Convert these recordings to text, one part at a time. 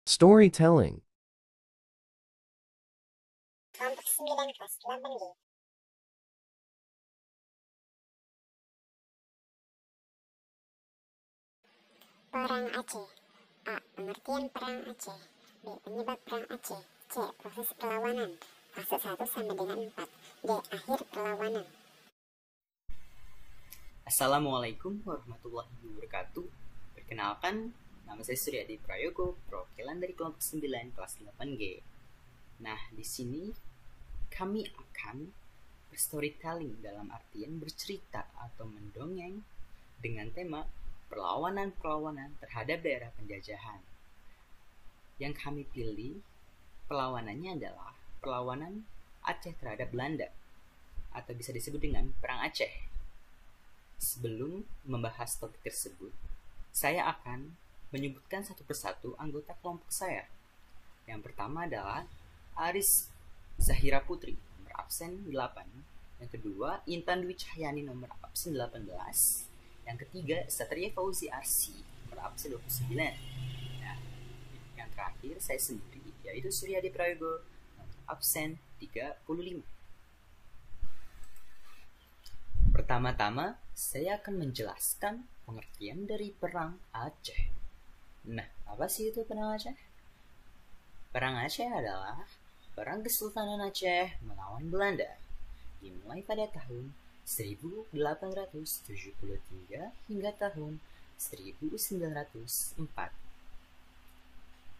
Storytelling. Kelompok 9 kelas 8G. Perang Aceh. A. Pengertian Perang Aceh. B. Penyebab Perang Aceh. C. Proses perlawanan. Fase 1 sampai dengan 4. D. Akhir perlawanan. Assalamualaikum warahmatullahi wabarakatuh. Perkenalkan, nama saya Suryadi Prayogo, perwakilan dari kelompok 9 kelas 8G. Nah, di sini kami akan berstorytelling dalam artian bercerita atau mendongeng dengan tema perlawanan-perlawanan terhadap daerah penjajahan. Yang kami pilih perlawanannya adalah perlawanan Aceh terhadap Belanda atau bisa disebut dengan Perang Aceh. Sebelum membahas topik tersebut, saya akan menyebutkan satu persatu anggota kelompok saya. Yang pertama adalah Aris Zahira Putri, nomor absen 8. Yang kedua, Intan Dwi Cahyani, nomor absen 18. Yang ketiga, Satria Fauzi Arsi, nomor absen 29. Nah, yang terakhir, saya sendiri, yaitu Suryadi Prayogo, nomor absen 35. Pertama-tama, saya akan menjelaskan pengertian dari Perang Aceh. Nah, apa sih itu Perang Aceh? Perang Aceh adalah Perang Kesultanan Aceh melawan Belanda, dimulai pada tahun 1873 hingga tahun 1904.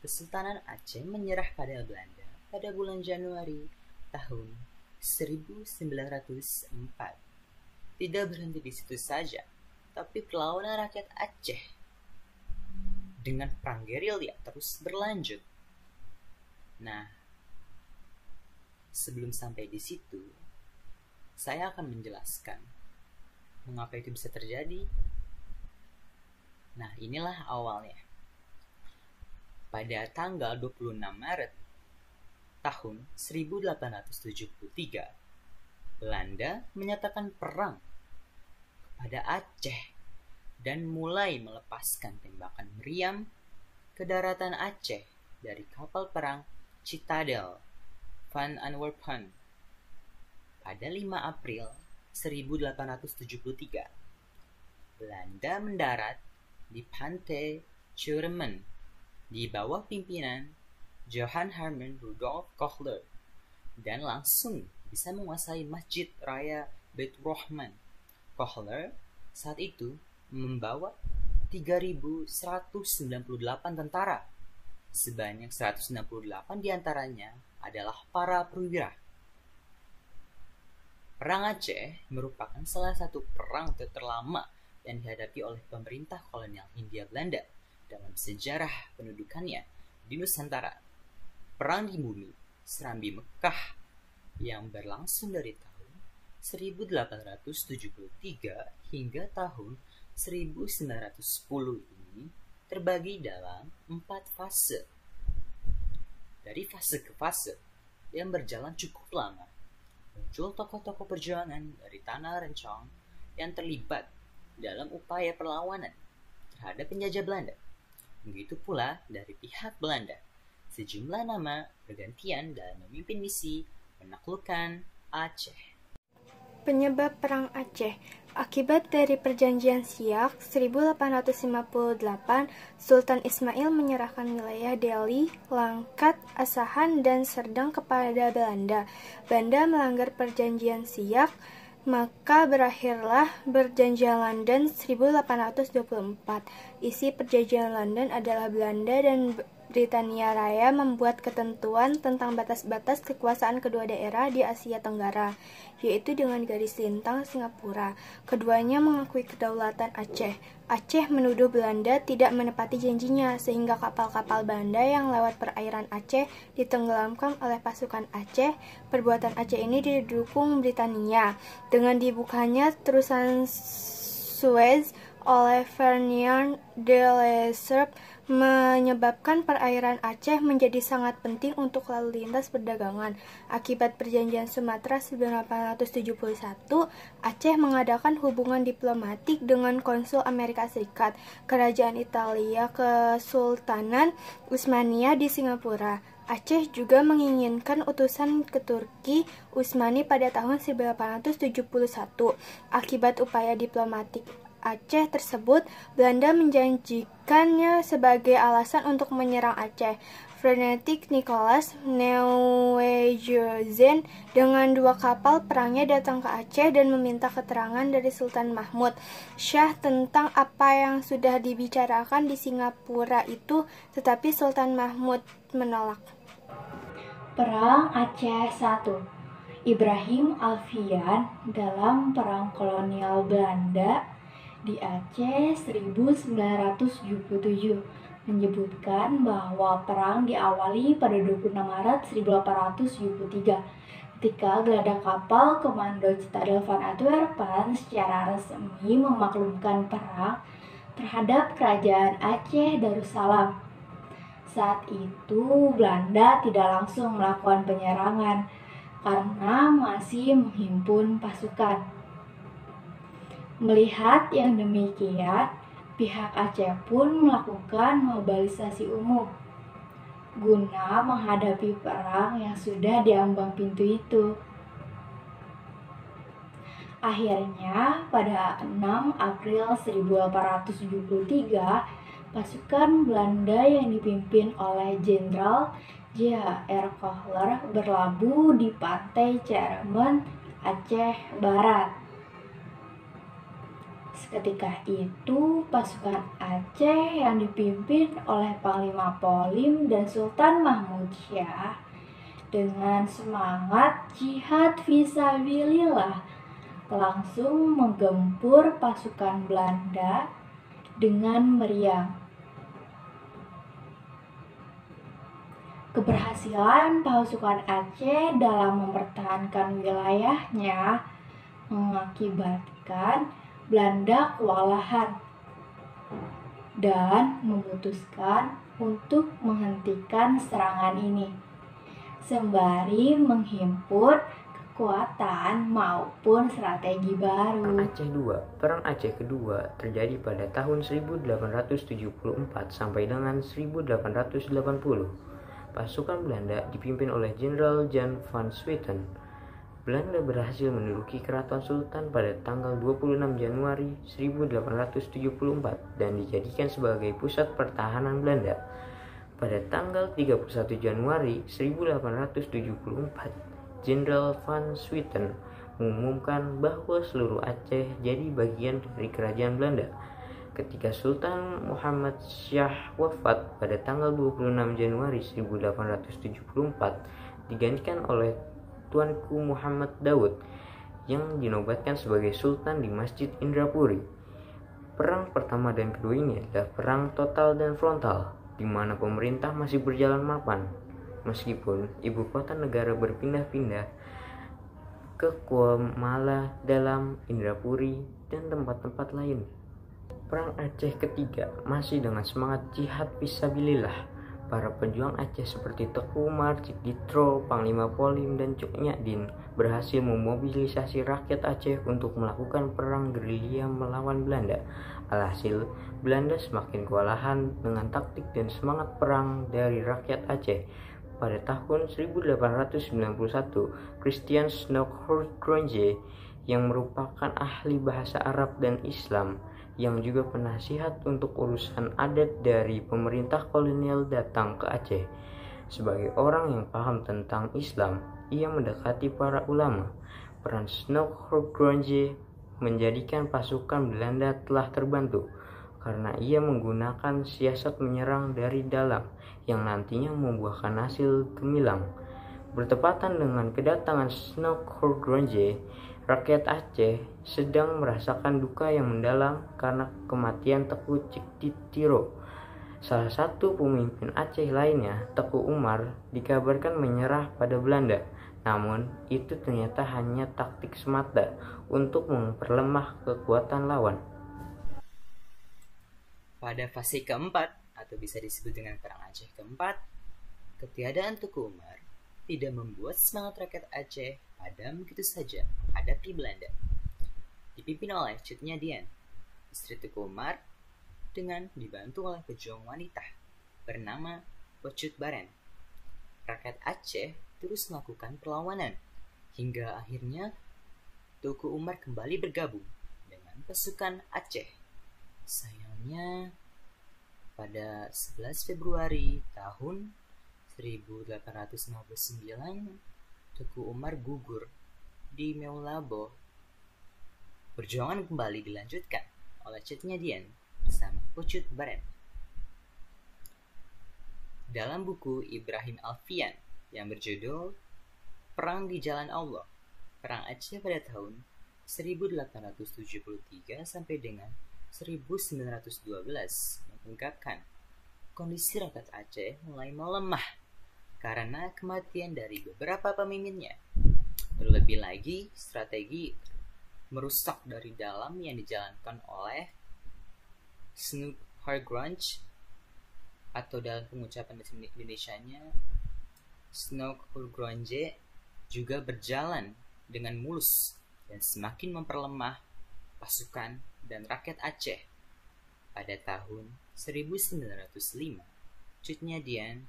Kesultanan Aceh menyerah pada Belanda pada bulan Januari tahun 1904. Tidak berhenti di situ saja, tapi perlawanan rakyat Aceh dengan perang gerilya terus berlanjut. Nah, sebelum sampai di situ, saya akan menjelaskan mengapa itu bisa terjadi. Nah, inilah awalnya. Pada tanggal 26 Maret tahun 1873, Belanda menyatakan perang kepada Aceh dan mulai melepaskan tembakan meriam ke daratan Aceh dari kapal perang Citadel Van Antwerpen pada 5 April 1873. Belanda mendarat di pantai Schiermen di bawah pimpinan Johann Herman Rudolf Kohler dan langsung bisa menguasai Masjid Raya Baitur Rahman. Kohler saat itu membawa 3.198 tentara. Sebanyak 168 diantaranya adalah para perwira. Perang Aceh merupakan salah satu perang terlama yang dihadapi oleh pemerintah kolonial Hindia Belanda dalam sejarah pendudukannya di Nusantara. Perang di bumi Serambi Mekah yang berlangsung dari tahun 1873 hingga tahun 1910 ini terbagi dalam 4 fase. Dari fase ke fase yang berjalan cukup lama, muncul tokoh-tokoh perjuangan dari tanah Rencong yang terlibat dalam upaya perlawanan terhadap penjajah Belanda. Begitu pula dari pihak Belanda, sejumlah nama bergantian dalam memimpin misi menaklukkan Aceh. Penyebab Perang Aceh. Akibat dari Perjanjian Siak 1858, Sultan Ismail menyerahkan wilayah Delhi, Langkat, Asahan, dan Serdang kepada Belanda. Belanda melanggar Perjanjian Siak, maka berakhirlah Perjanjian London 1824. Isi Perjanjian London adalah Belanda dan Britania Raya membuat ketentuan tentang batas-batas kekuasaan kedua daerah di Asia Tenggara, yaitu dengan garis lintang Singapura. Keduanya mengakui kedaulatan Aceh. Aceh menuduh Belanda tidak menepati janjinya, sehingga kapal-kapal Belanda yang lewat perairan Aceh ditenggelamkan oleh pasukan Aceh. Perbuatan Aceh ini didukung Britania dengan dibukanya terusan Suez oleh Ferdinand de Lesseps menyebabkan perairan Aceh menjadi sangat penting untuk lalu lintas perdagangan. Akibat Perjanjian Sumatera 1871, Aceh mengadakan hubungan diplomatik dengan Konsul Amerika Serikat, Kerajaan Italia Kesultanan Utsmaniyah di Singapura. Aceh juga menginginkan utusan ke Turki Utsmani pada tahun 1871. Akibat upaya diplomatik Aceh tersebut, Belanda menjanjikannya sebagai alasan untuk menyerang Aceh. Frederick Nicholas Nieuwenhuizen dengan 2 kapal perangnya datang ke Aceh dan meminta keterangan dari Sultan Mahmud Syah tentang apa yang sudah dibicarakan di Singapura itu, tetapi Sultan Mahmud menolak. Perang Aceh I. Ibrahim Alfian dalam Perang Kolonial Belanda di Aceh 1977 menyebutkan bahwa perang diawali pada 26 Maret 1873 ketika geladak kapal Komando Citadel van Antwerpen secara resmi memaklumkan perang terhadap Kerajaan Aceh Darussalam. Saat itu Belanda tidak langsung melakukan penyerangan karena masih menghimpun pasukan. Melihat yang demikian, pihak Aceh pun melakukan mobilisasi umum guna menghadapi perang yang sudah diambang pintu itu. Akhirnya, pada 6 April 1873, pasukan Belanda yang dipimpin oleh Jenderal J.H.R. Kohler berlabuh di pantai Ceremen, Aceh Barat. Seketika itu, pasukan Aceh yang dipimpin oleh Panglima Polim dan Sultan Mahmud Syah dengan semangat jihad fisabilillah langsung menggempur pasukan Belanda dengan meriam. Keberhasilan pasukan Aceh dalam mempertahankan wilayahnya mengakibatkan Belanda kewalahan dan memutuskan untuk menghentikan serangan ini, sembari menghimpun kekuatan maupun strategi baru. Aceh II. Perang Aceh kedua terjadi pada tahun 1874 sampai dengan 1880. Pasukan Belanda dipimpin oleh Jenderal Jan van Swieten. Belanda berhasil menduduki Keraton Sultan pada tanggal 26 Januari 1874 dan dijadikan sebagai pusat pertahanan Belanda. Pada tanggal 31 Januari 1874, Jenderal van Swieten mengumumkan bahwa seluruh Aceh jadi bagian dari kerajaan Belanda. Ketika Sultan Muhammad Syah wafat pada tanggal 26 Januari 1874, digantikan oleh Tuanku Muhammad Daud yang dinobatkan sebagai Sultan di Masjid Indrapuri. Perang pertama dan kedua ini adalah perang total dan frontal, di mana pemerintah masih berjalan mapan, meskipun ibu kota negara berpindah-pindah ke Kuala Dalam, Indrapuri, dan tempat-tempat lain. Perang Aceh ketiga masih dengan semangat jihad fisabilillah. Para pejuang Aceh seperti Teku Umar, Cik Ditro, Panglima Polim, dan Cuk Nyadin berhasil memobilisasi rakyat Aceh untuk melakukan perang gerilya melawan Belanda. Alhasil, Belanda semakin kewalahan dengan taktik dan semangat perang dari rakyat Aceh. Pada tahun 1891, Christian Snokhurtronje yang merupakan ahli bahasa Arab dan Islam yang juga penasihat untuk urusan adat dari pemerintah kolonial datang ke Aceh. Sebagai orang yang paham tentang Islam, ia mendekati para ulama. Peran Snokhurtronje menjadikan pasukan Belanda telah terbantu karena ia menggunakan siasat menyerang dari dalam yang nantinya membuahkan hasil gemilang. Bertepatan dengan kedatangan Snokhurtronje, rakyat Aceh sedang merasakan duka yang mendalam karena kematian Teku Ciktitiro. Salah satu pemimpin Aceh lainnya, Teku Umar, dikabarkan menyerah pada Belanda. Namun, itu ternyata hanya taktik semata untuk memperlemah kekuatan lawan. Pada fase keempat atau bisa disebut dengan Perang Aceh keempat, ketiadaan Tuku Umar tidak membuat semangat rakyat Aceh padam begitu saja menghadapi Belanda. Dipimpin oleh Cut Nyadien, istri Tuku Umar, dengan dibantu oleh pejuang wanita bernama Pocut Baren. Rakyat Aceh terus melakukan perlawanan hingga akhirnya Tuku Umar kembali bergabung dengan pasukan Aceh. Sayangnya, pada 11 Februari tahun 1859, Tuku Umar gugur di Meulabo. Perjuangan kembali dilanjutkan oleh Cut Nyadien bersama Pocut Baren. Dalam buku Ibrahim Alfian yang berjudul Perang di Jalan Allah, Perang Aceh pada tahun 1873 sampai dengan 1912 mengungkapkan kondisi rakyat Aceh mulai melemah karena kematian dari beberapa pemimpinnya. Terlebih lagi, strategi merusak dari dalam yang dijalankan oleh Snoek Hargrange, atau dalam pengucapan bahasa Indonesianya Snoek Hargrange, juga berjalan dengan mulus dan semakin memperlemah pasukan dan rakyat Aceh. Pada tahun 1905, Cut Nyadien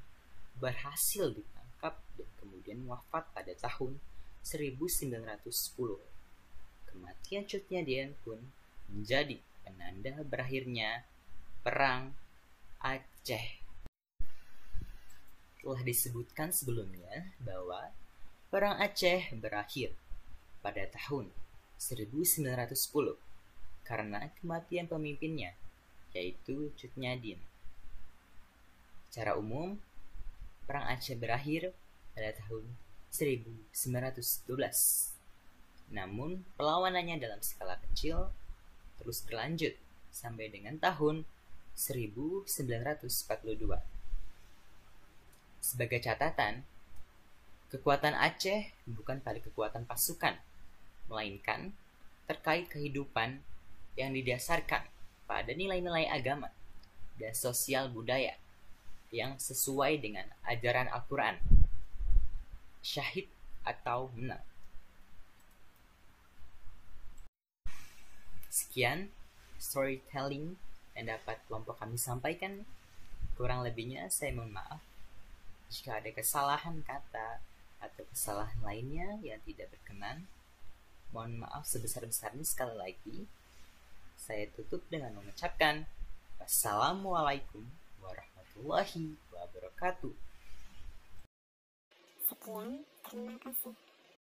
berhasil ditangkap dan kemudian wafat pada tahun 1910. Kematian Cut Nyadien pun menjadi penanda berakhirnya Perang Aceh. Telah disebutkan sebelumnya bahwa Perang Aceh berakhir pada tahun 1910 karena kematian pemimpinnya, yaitu Cut Nyadien. Secara umum, Perang Aceh berakhir pada tahun 1912. Namun, perlawanannya dalam skala kecil terus berlanjut sampai dengan tahun 1942. Sebagai catatan, kekuatan Aceh bukan pada kekuatan pasukan, melainkan terkait kehidupan yang didasarkan pada nilai-nilai agama dan sosial budaya yang sesuai dengan ajaran Al-Quran. Syahid atau menang. Sekian storytelling yang dapat kelompok kami sampaikan. Kurang lebihnya saya mohon maaf jika ada kesalahan kata atau kesalahan lainnya yang tidak berkenan. Mohon maaf sebesar-besarnya. Sekali lagi saya tutup dengan mengucapkan wassalamualaikum warahmatullahi wabarakatuh. Sekian, terima kasih.